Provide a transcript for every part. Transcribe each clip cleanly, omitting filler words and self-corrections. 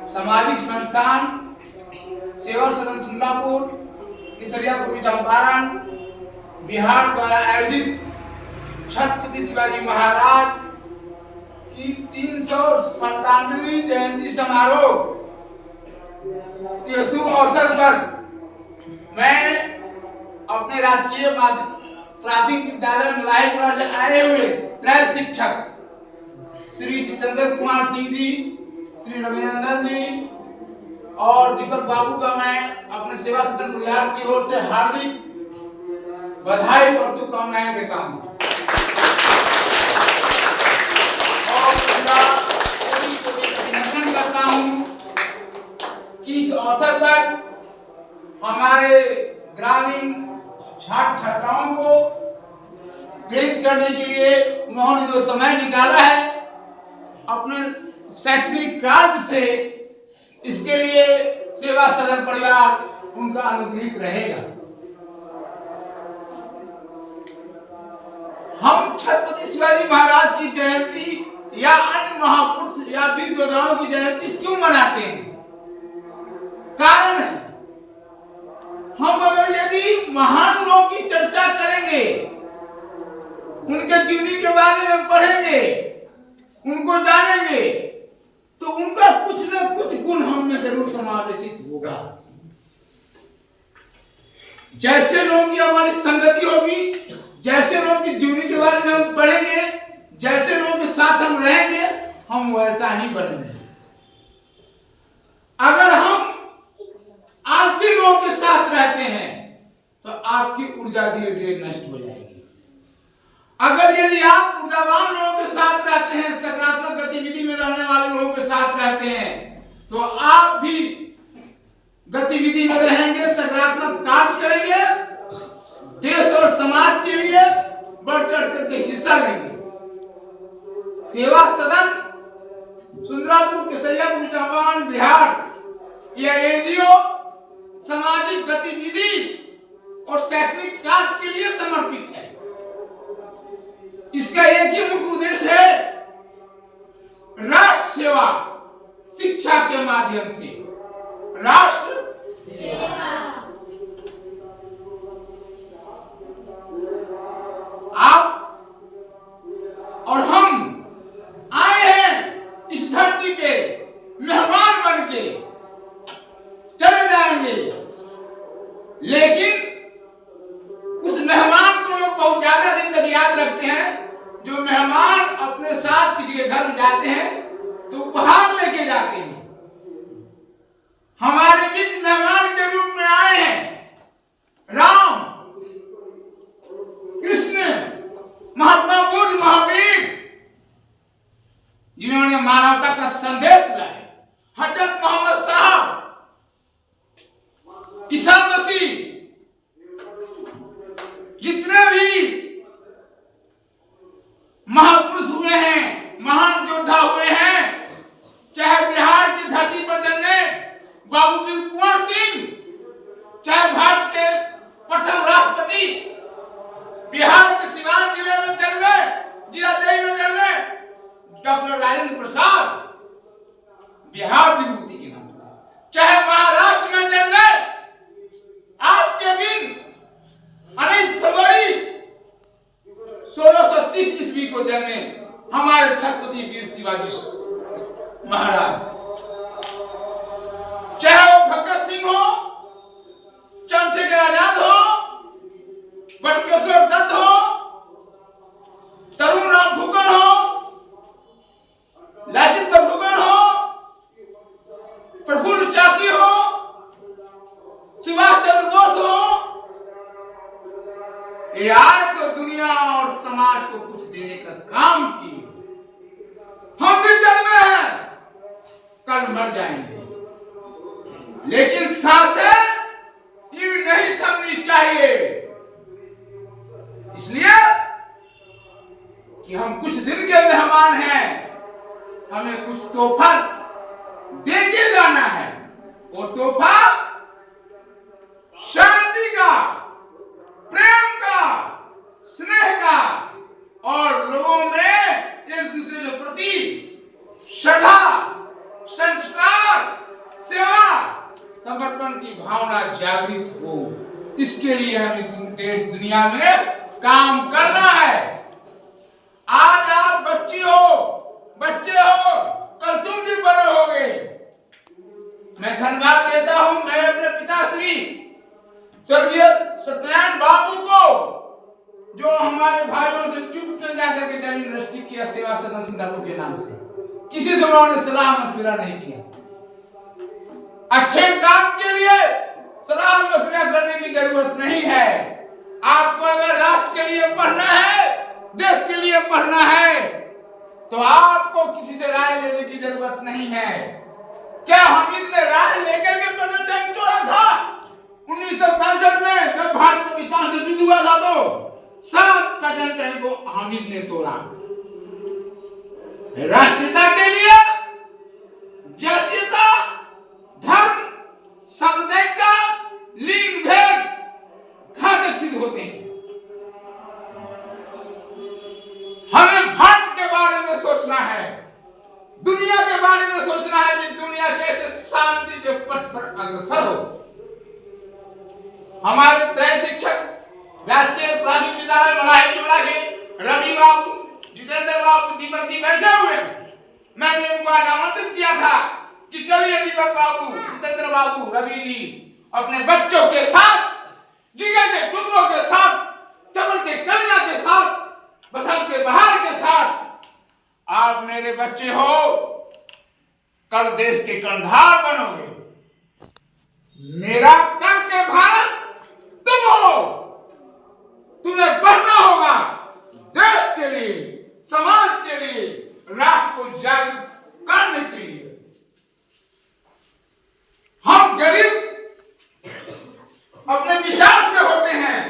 सामाजिक संस्थान सेवा सदन सुंदरापुर केसरिया पूर्वी चंपारण बिहार द्वारा आयोजित छत्रपति शिवाजी महाराज की 397वीं जयंती समारोह के शुभ अवसर पर मैं अपने राजकीय प्राथमिक विद्यालय मलाहीपुरा से आए हुए त्रय शिक्षक श्री जितेंद्र कुमार सिंह जी, श्री रविनंदन जी और दीपक बाबू का मैं अपने सेवा सदन परिवार की ओर से हार्दिक बधाई और शुभकामनाएं देता हूं और अभिनंदन करता हूं कि इस अवसर पर हमारे ग्रामीण छात्र छात्राओं को प्रेरित करने के लिए उन्होंने जो समय निकाला है अपने शैक्षणिक कार्य से, इसके लिए सेवा सदन परिवार उनका अनुग्रहित रहेगा। हम छत्रपति शिवाजी महाराज की जयंती या अन्य महापुरुष या वीर योद्धाओं की जयंती क्यों मनाते हैं? कारण है, हम अगर यदि महान लोगों की चर्चा करेंगे, उनके जीवनी के बारे में पढ़ेंगे, उनको जानेंगे, तो उनका कुछ न कुछ गुण हम में जरूर समावेशित होगा। जैसे लोगों की हमारी संगति होगी, जैसे लोगों की जीवनी के बारे में हम पढ़ेंगे, जैसे लोगों के साथ हम रहेंगे, हम वैसा ही बनेंगे। अगर हम आलसी लोगों के साथ रहते हैं तो आपकी ऊर्जा धीरे धीरे नष्ट हो जाएगी। अगर यदि आप ऊर्जावान लोगों के साथ रहते हैं, सकारात्मक गतिविधि में रहने वाले लोगों के साथ रहते हैं, तो आप भी गतिविधि में रहेंगे, सकारात्मक कार्य करेंगे, देश और समाज के लिए बढ़ चढ़ करके हिस्सा लेंगे। सेवा सदन सुंदरापुर केसरिया पूर्वी चंपारण बिहार यह एनजीओ सामाजिक गतिविधि और शैक्षणिक कार्य के लिए समर्पित है। इसका एक ही मुख्य उद्देश्य है, राष्ट्र सेवा शिक्षा के माध्यम से राष्ट्र सेवा। आप और हम आए हैं इस धरती पे मेहमान बन के, चले जाएंगे, लेकिन उस मेहमान को लोग बहुत ज्यादा दिन तक याद रखते हैं। जो मेहमान अपने साथ किसी के घर जाते हैं तो उपहार लेके जाते हैं। हमारे बीच मेहमान के रूप में आए हैं राम, कृष्ण, महात्मा बुद्ध, महावीर, जिन्होंने मानवता का संदेश लाया। हजरत मोहम्मद साहब, ईसा मसीह, जितने भी महापुरुष हुए हैं, महान योद्धा हुए हैं, चाहे बिहार की धरती पर जन्मे बाबू वीर कुंवर सिंह, चाहे भारत के प्रथम राष्ट्रपति बिहार के सिवान जिले में जन्मे, जिलादेई में जन्मे डॉक्टर राजेंद्र प्रसाद, बिहार विभूति के नाम था, चाहे महाराष्ट्र में जन्मे आज के दिन 19 फरवरी 1630 ईस्वी को जन्मे हमारे छत्रपति वीर शिवाजी महाराज, चाहे वो भगत सिंह हो, चंद्रशेखर आजाद हो, बटुकेश्वर दत्त हो, तरुण राम फुकन हो, लाचित बरफुकन हो, प्रफुल्ल चाकी हो, सुभाष चंद्र बोस हो, ये आज तो दुनिया और समाज को कुछ देने का काम किए। हम भी जन्मे हैं, कल मर जाएंगे, लेकिन सांसें यूं नहीं थमनी चाहिए। इसलिए कि हम कुछ दिन के मेहमान हैं, हमें कुछ तोहफा दे के जाना है। वो तोहफा शांति का, प्रेम का, स्नेह का और लोगों में एक दूसरे के प्रति श्रद्धा, संस्कार सेवा समर्पण की भावना जागृत हो, इसके लिए हमें देश दुनिया में काम करना है। आज आप बच्चे हो, कल तुम भी बड़े होगे। मैं धन्यवाद देता हूं मैं अपने पिताश्री स्वर्गीय सत्यनारायण बाबू को, जो हमारे भाइयों से चुप कर जाकर के जमीन रजिस्ट्री किया सेवा सदन सिंगापुर के नाम से। किसी से उन्होंने सलाह मशविरा नहीं किया। अच्छे काम के लिए सलाह मशविरा करने की जरूरत नहीं है। आपको अगर राष्ट्र के लिए पढ़ना है, देश के लिए पढ़ना है, तो आपको किसी से राय लेने की जरूरत नहीं है। क्या हामिद ने राय लेकर के पेटेंट टैंक तोड़ा था 1965 में, जब भारत पाकिस्तान से युद्ध हुआ था? तो 7 पेटेंट टैंक को हामिद ने तोड़ा। राष्ट्रीयता के लिए जातीयता, धर्म, संप्रदायिकता, लिंग भेद घातक सिद्ध होते हैं। हमें भारत के बारे में सोचना है, दुनिया के बारे में सोचना है कि दुनिया कैसे शांति के पथ पर अग्रसर हो। हमारे त्रय शिक्षक राष्ट्रीय प्राथमिक विद्यालय मलाही चोड़ा के रवि बाबू, जितेंद्र बाबू, दीपक जी बैठे हुए। मैंने इनको आज आमंत्रित किया था कि चलिए दीपक बाबू, जितेंद्र बाबू, रवि जी अपने बच्चों के साथ, जिगर के टुकड़ों के साथ, चमन के कलिया के साथ, बसंत के बहार के साथ, आप मेरे बच्चे हो, कल देश के कर्णधार बनोगे। मेरा कल के भारत तुम हो। तुम्हें पढ़ना होगा देश के लिए, समाज के लिए, राष्ट्र को जागृत करने के लिए। हम गरीब अपने विचार से होते हैं।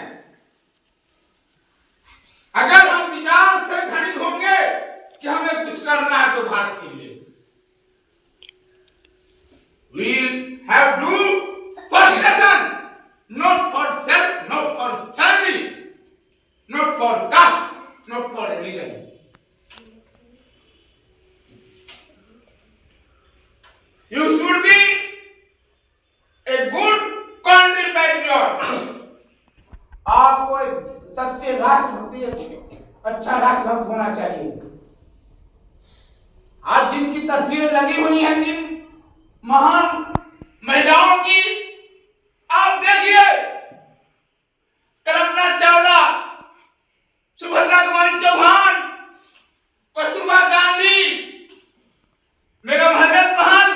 अगर हम विचार से घनित होंगे कि हमें कुछ करना है तो भारत के लिए, we have to first lesson, not for self, not for family, not for caste, not for religion. You should be a good country patriot. आपको एक सच्चे राष्ट्रभक्ति, अच्छा राष्ट्रभक्त होना चाहिए। आज जिनकी तस्वीरें लगी हुई हैं, जिन महान महिलाओं की, आप देखिए, कल्पना चावला, सुभद्रा कुमारी चौहान, कस्तूरबा गांधी, बेगम हजरत महल,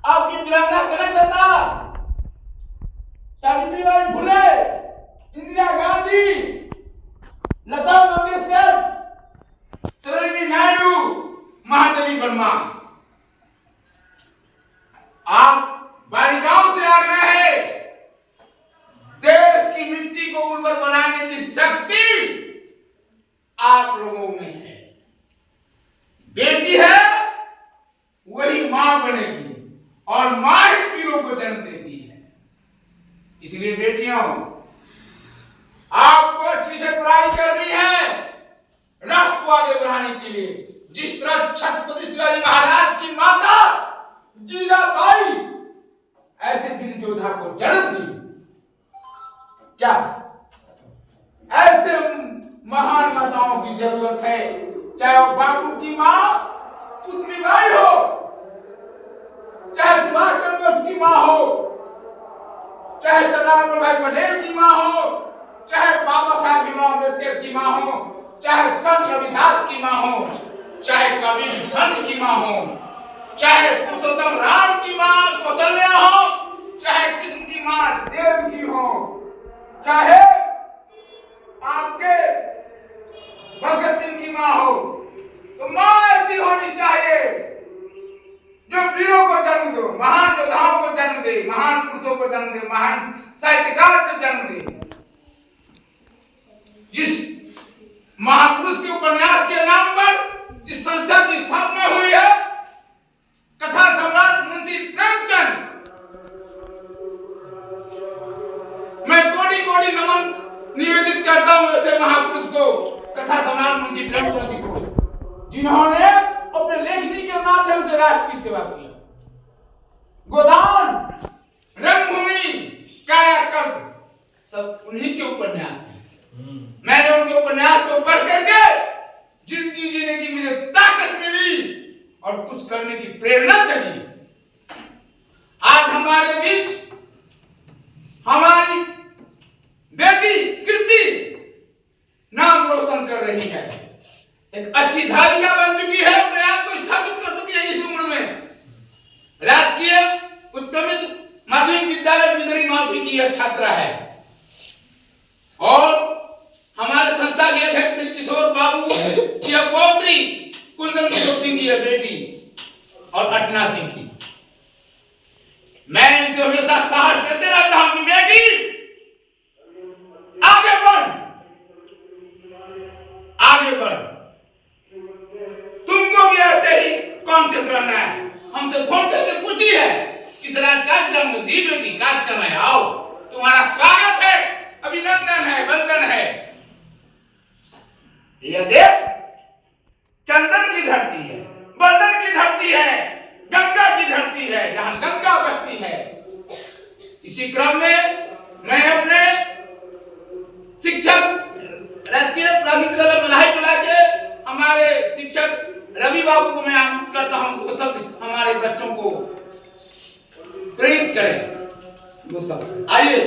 आपकी तिरंगा कनकलता, सावित्रीबाई फुले, इंदिरा गांधी, लता मंगेशकर, सरोजिनी नायडू, महादेवी वर्मा। आप बालिकाओं से आग्रह है, देश की मिट्टी को उर्वर बनाने की शक्ति आप लोगों में है। बेटी है वही मां बनेगी, और मां ही वीरों को जन्म देती है। इसलिए बेटियों, आपको अच्छी से पढ़ाई करनी है राष्ट्र को आगे बढ़ाने के लिए। जिस तरह छत्रपति शिवाजी महाराज की माता जीजाबाई ऐसे वीर योद्धा को जन्म दी, क्या ऐसे महान माताओं की जरूरत है? चाहे वो बापू की मां पुतलीबाई हो, चाहे सुभाष चंद्र बोस की मां हो, चाहे सरदार वल्लभ भाई पटेल की मां हो, चाहे बाबा साहब भीमराव अम्बेडकर की मां हो, चाहे संत रविदास की मां हो, चाहे कबीर संत की मां हो, चाहे पुरुषोत्तम राम की मां कौशल्या हो, चाहे कृष्ण की मां देव की हो, चाहे आपके भगत सिंह की मां हो, तो मां ऐसी होनी चाहिए जो वीरों को जन्म दो, महान योद्धाओं को जन्म दे, महान पुरुषों को जन्म दे, महान साहित्यकार को जन्म दे। जिस महापुरुष के उपन्यास के नाम पर इस संस्था की स्थापना हुई है, कथा सम्राट मुंशी प्रेमचंद, मैं कोटि कोटि नमन निवेदित करता हूं ऐसे महापुरुष को, कथा सम्राट मुंशी प्रेमचंद को, जिन्होंने अपने लेखनी के माध्यम से राष्ट्र की सेवा की। गोदान, रंगभूमि, कायाकल्प सब उन्हीं के उपन्यास हैं। मैंने उनके उपन्यास को पढ़ करके जिंदगी जीने की मुझे ताकत मिली और कुछ करने की प्रेरणा जगी। आज हमारे बीच हमारी बेटी कृति नाम रोशन कर रही है, एक अच्छी धारिका बन चुकी है, अपने आप को स्थापित कर चुकी है इस उम्र में। राजकीय उत्क्रमित माध्यमिक विद्यालय बिदरी माफी की यह छात्रा है और हमारे संस्था के अध्यक्ष श्री किशोर बाबू की पौत्री कुंदन किशोर सिंह की बेटी और अर्चना सिंह की। मैं इसे हमेशा साहस देते रहता हूं कि बेटी आगे बढ़, आगे बढ़, तुमको भी ऐसे ही कॉन्शियस रहना है। हमसे फोन करके पूछी है किस कार्यक्रम में, जी बेटी कार्यक्रम है, आओ, तुम्हारा स्वागत है, अभिनंदन है, वंदन है। यह देश चंदन की धरती है, बंदन की धरती है, गंगा की धरती है, जहां गंगा बहती है। इसी क्रम में मैं अपने शिक्षक राजकीय प्राथमिक विद्यालय मलाही बुला के हमारे शिक्षक रवि बाबू को मैं आमंत्रित करता हूं तो सब हमारे बच्चों को प्रेरित करें। आइए।